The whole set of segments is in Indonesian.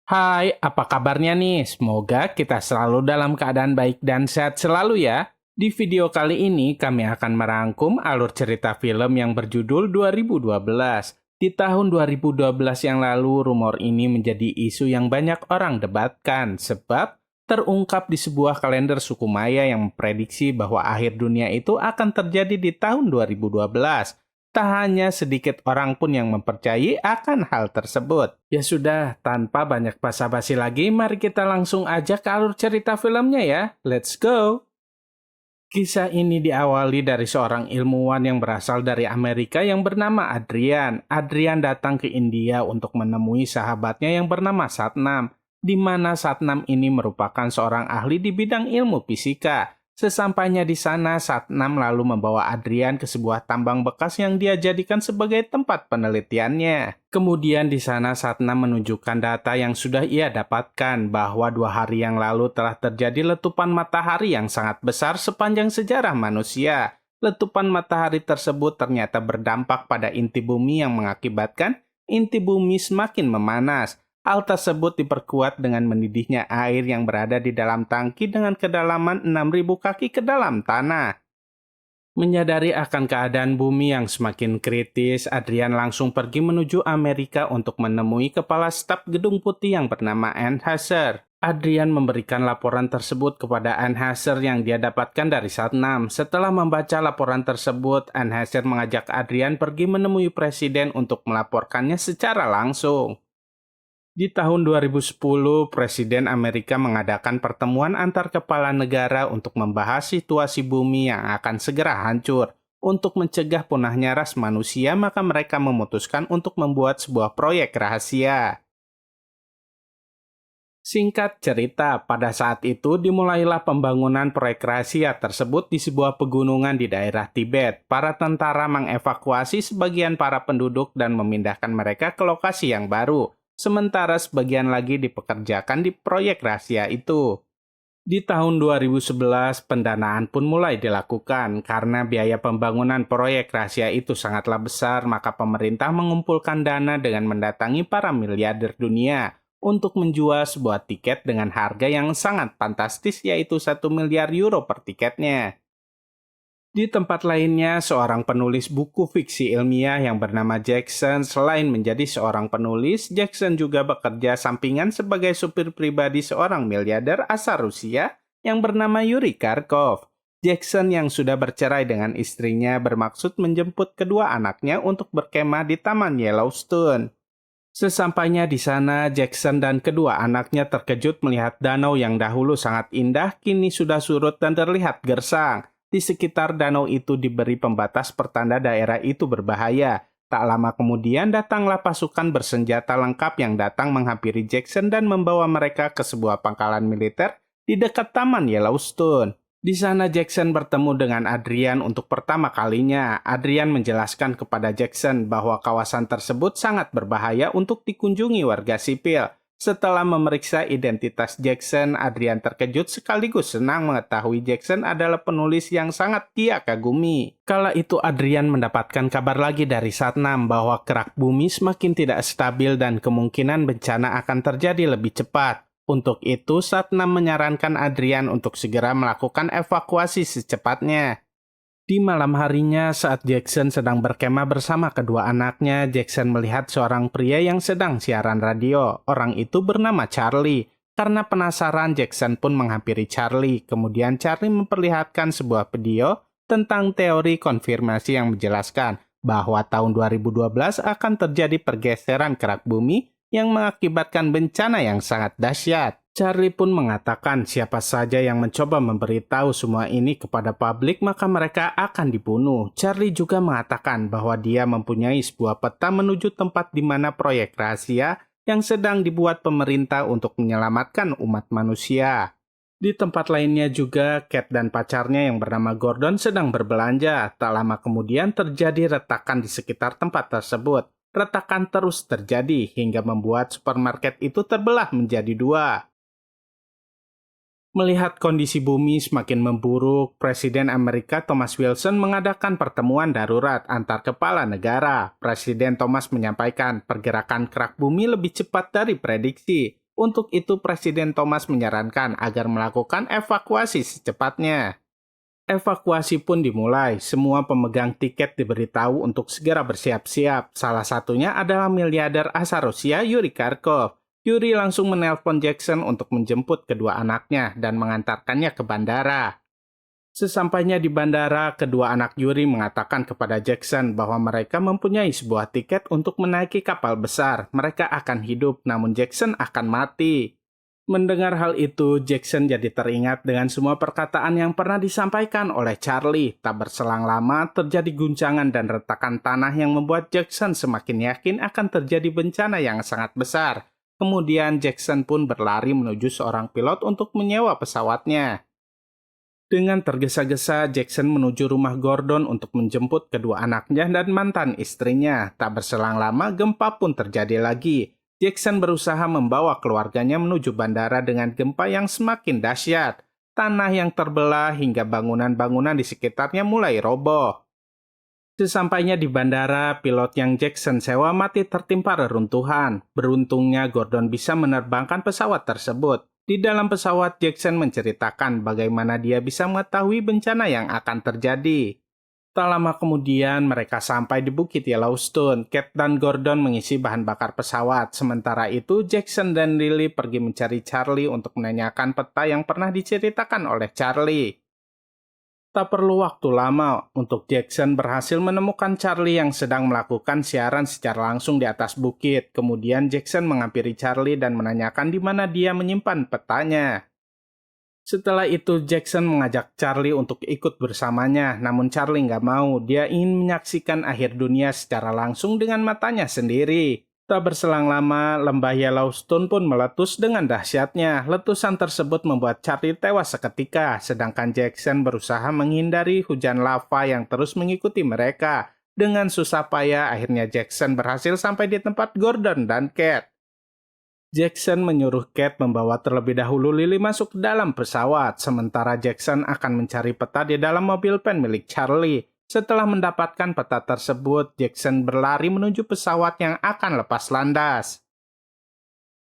Hai, apa kabarnya nih? Semoga kita selalu dalam keadaan baik dan sehat selalu ya. Di video kali ini kami akan merangkum alur cerita film yang berjudul 2012. Di tahun 2012 yang lalu, rumor ini menjadi isu yang banyak orang debatkan sebab terungkap di sebuah kalender suku Maya yang memprediksi bahwa akhir dunia itu akan terjadi di tahun 2012. Tak hanya sedikit orang pun yang mempercayai akan hal tersebut. Ya sudah, tanpa banyak basa-basi lagi, mari kita langsung aja ke alur cerita filmnya ya. Let's go! Kisah ini diawali dari seorang ilmuwan yang berasal dari Amerika yang bernama Adrian. Adrian datang ke India untuk menemui sahabatnya yang bernama Satnam, di mana Satnam ini merupakan seorang ahli di bidang ilmu fisika. Sesampainya di sana, Satnam lalu membawa Adrian ke sebuah tambang bekas yang dia jadikan sebagai tempat penelitiannya. Kemudian di sana Satnam menunjukkan data yang sudah ia dapatkan bahwa 2 hari yang lalu telah terjadi letupan matahari yang sangat besar sepanjang sejarah manusia. Letupan matahari tersebut ternyata berdampak pada inti bumi yang mengakibatkan inti bumi semakin memanas. Hal tersebut diperkuat dengan mendidihnya air yang berada di dalam tangki dengan kedalaman 6.000 kaki ke dalam tanah. Menyadari akan keadaan bumi yang semakin kritis, Adrian langsung pergi menuju Amerika untuk menemui kepala staf Gedung Putih yang bernama Anheuser. Adrian memberikan laporan tersebut kepada Anheuser yang dia dapatkan dari Satnam. Setelah membaca laporan tersebut, Anheuser mengajak Adrian pergi menemui presiden untuk melaporkannya secara langsung. Di tahun 2010, Presiden Amerika mengadakan pertemuan antar kepala negara untuk membahas situasi bumi yang akan segera hancur. Untuk mencegah punahnya ras manusia, maka mereka memutuskan untuk membuat sebuah proyek rahasia. Singkat cerita, pada saat itu dimulailah pembangunan proyek rahasia tersebut di sebuah pegunungan di daerah Tibet. Para tentara mengevakuasi sebagian para penduduk dan memindahkan mereka ke lokasi yang baru. Sementara sebagian lagi dipekerjakan di proyek rahasia itu. Di tahun 2011, pendanaan pun mulai dilakukan. Karena biaya pembangunan proyek rahasia itu sangatlah besar, maka pemerintah mengumpulkan dana dengan mendatangi para miliarder dunia untuk menjual sebuah tiket dengan harga yang sangat fantastis, yaitu 1 miliar euro per tiketnya. Di tempat lainnya, seorang penulis buku fiksi ilmiah yang bernama Jackson, selain menjadi seorang penulis, Jackson juga bekerja sampingan sebagai supir pribadi seorang miliarder asal Rusia yang bernama Yuri Karkov. Jackson yang sudah bercerai dengan istrinya bermaksud menjemput kedua anaknya untuk berkemah di Taman Yellowstone. Sesampainya di sana, Jackson dan kedua anaknya terkejut melihat danau yang dahulu sangat indah kini sudah surut dan terlihat gersang. Di sekitar danau itu diberi pembatas pertanda daerah itu berbahaya. Tak lama kemudian datanglah pasukan bersenjata lengkap yang datang menghampiri Jackson dan membawa mereka ke sebuah pangkalan militer di dekat Taman Yellowstone. Di sana Jackson bertemu dengan Adrian untuk pertama kalinya. Adrian menjelaskan kepada Jackson bahwa kawasan tersebut sangat berbahaya untuk dikunjungi warga sipil. Setelah memeriksa identitas Jackson, Adrian terkejut sekaligus senang mengetahui Jackson adalah penulis yang sangat dia kagumi. Kala itu Adrian mendapatkan kabar lagi dari Satnam bahwa kerak bumi semakin tidak stabil dan kemungkinan bencana akan terjadi lebih cepat. Untuk itu, Satnam menyarankan Adrian untuk segera melakukan evakuasi secepatnya. Di malam harinya, saat Jackson sedang berkemah bersama kedua anaknya, Jackson melihat seorang pria yang sedang siaran radio. Orang itu bernama Charlie. Karena penasaran, Jackson pun menghampiri Charlie. Kemudian Charlie memperlihatkan sebuah video tentang teori konfirmasi yang menjelaskan bahwa tahun 2012 akan terjadi pergeseran kerak bumi yang mengakibatkan bencana yang sangat dahsyat. Charlie pun mengatakan siapa saja yang mencoba memberitahu semua ini kepada publik maka mereka akan dibunuh. Charlie juga mengatakan bahwa dia mempunyai sebuah peta menuju tempat di mana proyek rahasia yang sedang dibuat pemerintah untuk menyelamatkan umat manusia. Di tempat lainnya juga, Kat dan pacarnya yang bernama Gordon sedang berbelanja. Tak lama kemudian terjadi retakan di sekitar tempat tersebut. Retakan terus terjadi hingga membuat supermarket itu terbelah menjadi dua. Melihat kondisi bumi semakin memburuk, Presiden Amerika Thomas Wilson mengadakan pertemuan darurat antar kepala negara. Presiden Thomas menyampaikan pergerakan kerak bumi lebih cepat dari prediksi. Untuk itu, Presiden Thomas menyarankan agar melakukan evakuasi secepatnya. Evakuasi pun dimulai. Semua pemegang tiket diberitahu untuk segera bersiap-siap. Salah satunya adalah miliarder asal Rusia Yuri Karkov. Yuri langsung menelpon Jackson untuk menjemput kedua anaknya dan mengantarkannya ke bandara. Sesampainya di bandara, kedua anak Yuri mengatakan kepada Jackson bahwa mereka mempunyai sebuah tiket untuk menaiki kapal besar. Mereka akan hidup, namun Jackson akan mati. Mendengar hal itu, Jackson jadi teringat dengan semua perkataan yang pernah disampaikan oleh Charlie. Tak berselang lama, terjadi guncangan dan retakan tanah yang membuat Jackson semakin yakin akan terjadi bencana yang sangat besar. Kemudian Jackson pun berlari menuju seorang pilot untuk menyewa pesawatnya. Dengan tergesa-gesa, Jackson menuju rumah Gordon untuk menjemput kedua anaknya dan mantan istrinya. Tak berselang lama, gempa pun terjadi lagi. Jackson berusaha membawa keluarganya menuju bandara dengan gempa yang semakin dahsyat. Tanah yang terbelah hingga bangunan-bangunan di sekitarnya mulai roboh. Sesampainya di bandara, pilot yang Jackson sewa mati tertimpa reruntuhan. Beruntungnya Gordon bisa menerbangkan pesawat tersebut. Di dalam pesawat, Jackson menceritakan bagaimana dia bisa mengetahui bencana yang akan terjadi. Tak lama kemudian, mereka sampai di Bukit Yellowstone. Kate dan Gordon mengisi bahan bakar pesawat. Sementara itu, Jackson dan Lily pergi mencari Charlie untuk menanyakan peta yang pernah diceritakan oleh Charlie. Tak perlu waktu lama untuk Jackson berhasil menemukan Charlie yang sedang melakukan siaran secara langsung di atas bukit. Kemudian Jackson menghampiri Charlie dan menanyakan di mana dia menyimpan petanya. Setelah itu Jackson mengajak Charlie untuk ikut bersamanya, namun Charlie nggak mau. Dia ingin menyaksikan akhir dunia secara langsung dengan matanya sendiri. Tak berselang lama, lembah Yellowstone pun meletus dengan dahsyatnya. Letusan tersebut membuat Charlie tewas seketika, sedangkan Jackson berusaha menghindari hujan lava yang terus mengikuti mereka. Dengan susah payah, akhirnya Jackson berhasil sampai di tempat Gordon dan Kate. Jackson menyuruh Kate membawa terlebih dahulu Lily masuk ke dalam pesawat, sementara Jackson akan mencari peta di dalam mobil van milik Charlie. Setelah mendapatkan peta tersebut, Jackson berlari menuju pesawat yang akan lepas landas.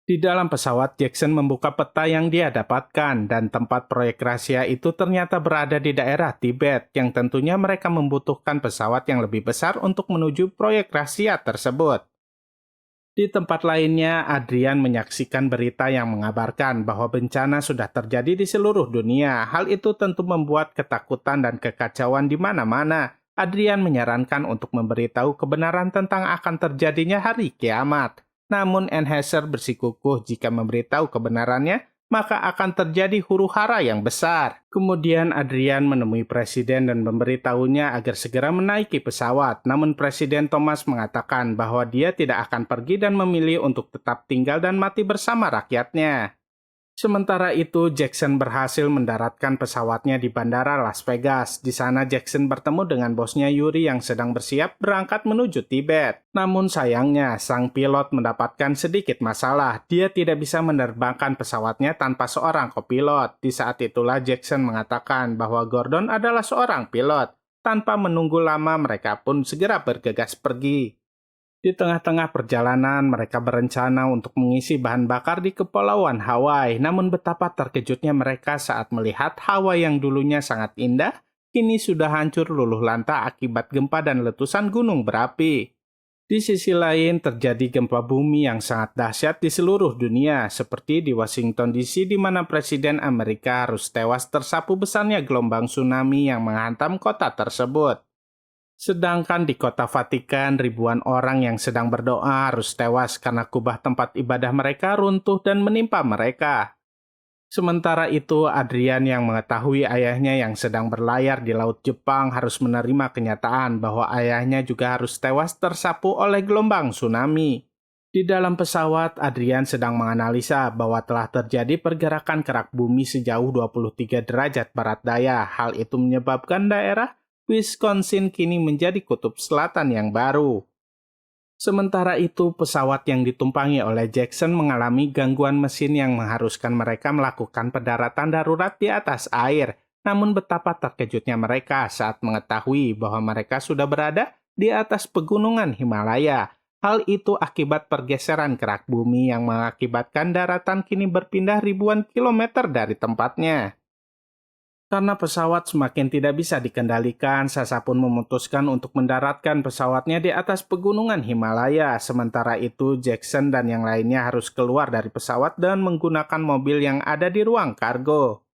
Di dalam pesawat, Jackson membuka peta yang dia dapatkan, dan tempat proyek rahasia itu ternyata berada di daerah Tibet, yang tentunya mereka membutuhkan pesawat yang lebih besar untuk menuju proyek rahasia tersebut. Di tempat lainnya, Adrian menyaksikan berita yang mengabarkan bahwa bencana sudah terjadi di seluruh dunia. Hal itu tentu membuat ketakutan dan kekacauan di mana-mana. Adrian menyarankan untuk memberitahu kebenaran tentang akan terjadinya hari kiamat. Namun Enheiser bersikukuh jika memberitahu kebenarannya, maka akan terjadi huru-hara yang besar. Kemudian Adrian menemui Presiden dan memberitahunya agar segera menaiki pesawat. Namun Presiden Thomas mengatakan bahwa dia tidak akan pergi dan memilih untuk tetap tinggal dan mati bersama rakyatnya. Sementara itu, Jackson berhasil mendaratkan pesawatnya di Bandara Las Vegas. Di sana Jackson bertemu dengan bosnya Yuri yang sedang bersiap berangkat menuju Tibet. Namun sayangnya, sang pilot mendapatkan sedikit masalah. Dia tidak bisa menerbangkan pesawatnya tanpa seorang kopilot. Di saat itulah Jackson mengatakan bahwa Gordon adalah seorang pilot. Tanpa menunggu lama, mereka pun segera bergegas pergi. Di tengah-tengah perjalanan, mereka berencana untuk mengisi bahan bakar di Kepulauan Hawaii. Namun betapa terkejutnya mereka saat melihat Hawaii yang dulunya sangat indah, kini sudah hancur luluh lantah akibat gempa dan letusan gunung berapi. Di sisi lain, terjadi gempa bumi yang sangat dahsyat di seluruh dunia, seperti di Washington DC di mana Presiden Amerika harus tewas tersapu besarnya gelombang tsunami yang menghantam kota tersebut. Sedangkan di kota Vatikan, ribuan orang yang sedang berdoa harus tewas karena kubah tempat ibadah mereka runtuh dan menimpa mereka. Sementara itu, Adrian yang mengetahui ayahnya yang sedang berlayar di Laut Jepang harus menerima kenyataan bahwa ayahnya juga harus tewas tersapu oleh gelombang tsunami. Di dalam pesawat, Adrian sedang menganalisa bahwa telah terjadi pergerakan kerak bumi sejauh 23 derajat barat daya. Hal itu menyebabkan daerah Wisconsin kini menjadi kutub selatan yang baru. Sementara itu, pesawat yang ditumpangi oleh Jackson mengalami gangguan mesin yang mengharuskan mereka melakukan pendaratan darurat di atas air. Namun betapa terkejutnya mereka saat mengetahui bahwa mereka sudah berada di atas pegunungan Himalaya. Hal itu akibat pergeseran gerak bumi yang mengakibatkan daratan kini berpindah ribuan kilometer dari tempatnya. Karena pesawat semakin tidak bisa dikendalikan, NASA pun memutuskan untuk mendaratkan pesawatnya di atas pegunungan Himalaya. Sementara itu, Jackson dan yang lainnya harus keluar dari pesawat dan menggunakan mobil yang ada di ruang kargo.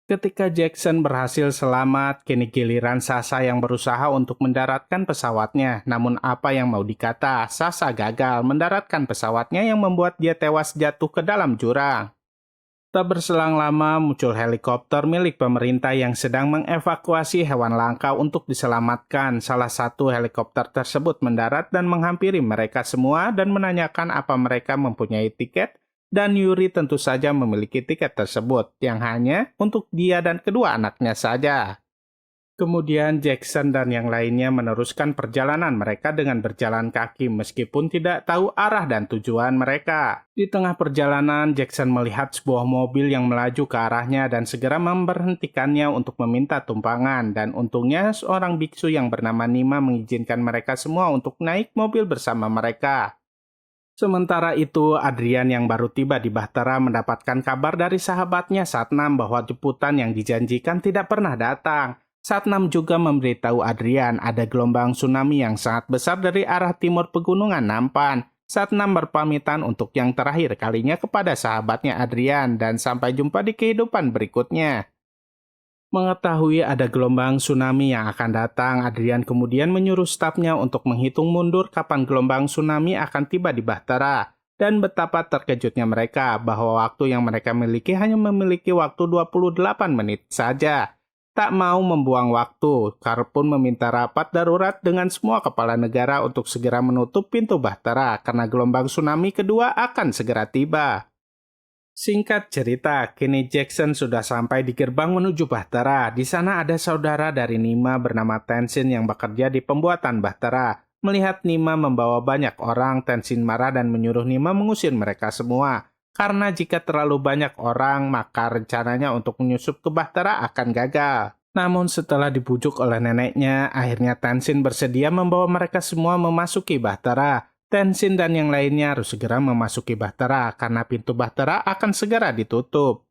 Ketika Jackson berhasil selamat, kini giliran Sasa yang berusaha untuk mendaratkan pesawatnya. Namun apa yang mau dikata, Sasa gagal mendaratkan pesawatnya yang membuat dia tewas jatuh ke dalam jurang. Tak berselang lama muncul helikopter milik pemerintah yang sedang mengevakuasi hewan langka untuk diselamatkan. Salah satu helikopter tersebut mendarat dan menghampiri mereka semua dan menanyakan apa mereka mempunyai tiket. Dan Yuri tentu saja memiliki tiket tersebut, yang hanya untuk dia dan kedua anaknya saja. Kemudian Jackson dan yang lainnya meneruskan perjalanan mereka dengan berjalan kaki meskipun tidak tahu arah dan tujuan mereka. Di tengah perjalanan, Jackson melihat sebuah mobil yang melaju ke arahnya dan segera memberhentikannya untuk meminta tumpangan. Dan untungnya seorang biksu yang bernama Nima mengizinkan mereka semua untuk naik mobil bersama mereka. Sementara itu, Adrian yang baru tiba di Bahtera mendapatkan kabar dari sahabatnya Satnam bahwa jemputan yang dijanjikan tidak pernah datang. Satnam juga memberitahu Adrian ada gelombang tsunami yang sangat besar dari arah timur pegunungan Nampan. Satnam berpamitan untuk yang terakhir kalinya kepada sahabatnya Adrian dan sampai jumpa di kehidupan berikutnya. Mengetahui ada gelombang tsunami yang akan datang, Adrian kemudian menyuruh stafnya untuk menghitung mundur kapan gelombang tsunami akan tiba di Bahtera. Dan betapa terkejutnya mereka bahwa waktu yang mereka miliki hanya memiliki waktu 28 menit saja. Tak mau membuang waktu, Carl pun meminta rapat darurat dengan semua kepala negara untuk segera menutup pintu Bahtera karena gelombang tsunami kedua akan segera tiba. Singkat cerita, kini Jackson sudah sampai di gerbang menuju Bahtera. Di sana ada saudara dari Nima bernama Tenzin yang bekerja di pembuatan Bahtera. Melihat Nima membawa banyak orang, Tenzin marah dan menyuruh Nima mengusir mereka semua. Karena jika terlalu banyak orang, maka rencananya untuk menyusup ke Bahtera akan gagal. Namun setelah dibujuk oleh neneknya, akhirnya Tenzin bersedia membawa mereka semua memasuki Bahtera. Tenzin dan yang lainnya harus segera memasuki Bahtera karena pintu Bahtera akan segera ditutup.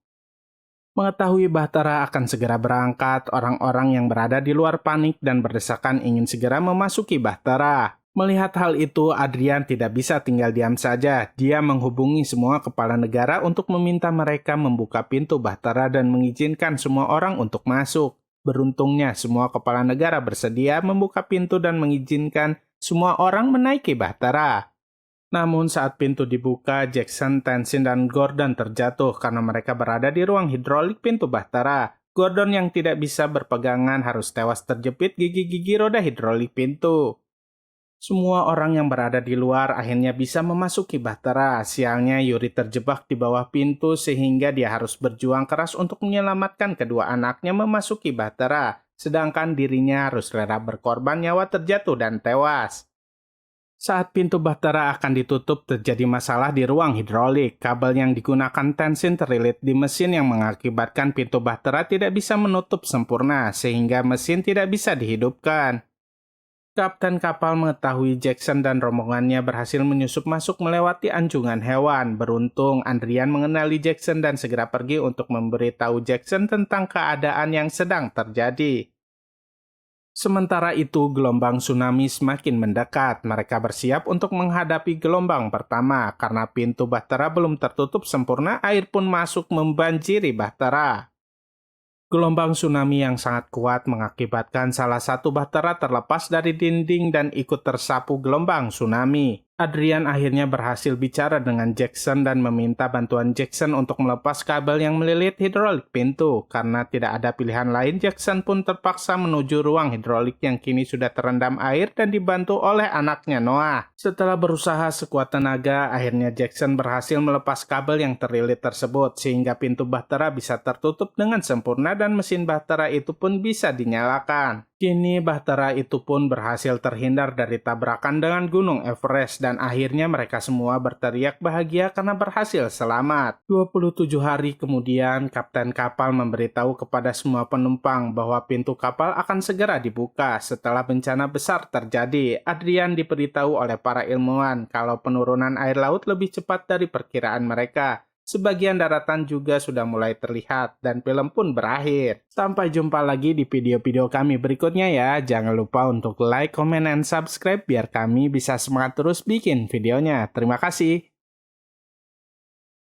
Mengetahui Bahtera akan segera berangkat, orang-orang yang berada di luar panik dan berdesakan ingin segera memasuki Bahtera. Melihat hal itu, Adrian tidak bisa tinggal diam saja. Dia menghubungi semua kepala negara untuk meminta mereka membuka pintu Bahtera dan mengizinkan semua orang untuk masuk. Beruntungnya, semua kepala negara bersedia membuka pintu dan mengizinkan semua orang menaiki Bahtera. Namun saat pintu dibuka, Jackson, Tenzin, dan Gordon terjatuh karena mereka berada di ruang hidrolik pintu Bahtera. Gordon yang tidak bisa berpegangan harus tewas terjepit gigi-gigi roda hidrolik pintu. Semua orang yang berada di luar akhirnya bisa memasuki Bahtera. Sialnya Yuri terjebak di bawah pintu sehingga dia harus berjuang keras untuk menyelamatkan kedua anaknya memasuki Bahtera. Sedangkan dirinya harus rela berkorban nyawa terjatuh dan tewas. Saat pintu Bahtera akan ditutup, terjadi masalah di ruang hidrolik. Kabel yang digunakan Tenzin terlilit di mesin yang mengakibatkan pintu Bahtera tidak bisa menutup sempurna, sehingga mesin tidak bisa dihidupkan. Kapten kapal mengetahui Jackson dan rombongannya berhasil menyusup masuk melewati anjungan hewan. Beruntung, Adrian mengenali Jackson dan segera pergi untuk memberitahu Jackson tentang keadaan yang sedang terjadi. Sementara itu, gelombang tsunami semakin mendekat. Mereka bersiap untuk menghadapi gelombang pertama. Karena pintu Bahtera belum tertutup sempurna, air pun masuk membanjiri Bahtera. Gelombang tsunami yang sangat kuat mengakibatkan salah satu Bahtera terlepas dari dinding dan ikut tersapu gelombang tsunami. Adrian akhirnya berhasil bicara dengan Jackson dan meminta bantuan Jackson untuk melepas kabel yang melilit hidrolik pintu. Karena tidak ada pilihan lain, Jackson pun terpaksa menuju ruang hidrolik yang kini sudah terendam air dan dibantu oleh anaknya Noah. Setelah berusaha sekuat tenaga, akhirnya Jackson berhasil melepas kabel yang terlilit tersebut sehingga pintu Bahtera bisa tertutup dengan sempurna dan mesin Bahtera itu pun bisa dinyalakan. Kini bahtera itu pun berhasil terhindar dari tabrakan dengan Gunung Everest dan akhirnya mereka semua berteriak bahagia karena berhasil selamat. 27 hari kemudian, kapten kapal memberitahu kepada semua penumpang bahwa pintu kapal akan segera dibuka setelah bencana besar terjadi. Adrian diberitahu oleh para ilmuwan kalau penurunan air laut lebih cepat dari perkiraan mereka. Sebagian daratan juga sudah mulai terlihat dan film pun berakhir. Sampai jumpa lagi di video-video kami berikutnya ya. Jangan lupa untuk like, comment, and subscribe biar kami bisa semangat terus bikin videonya. Terima kasih.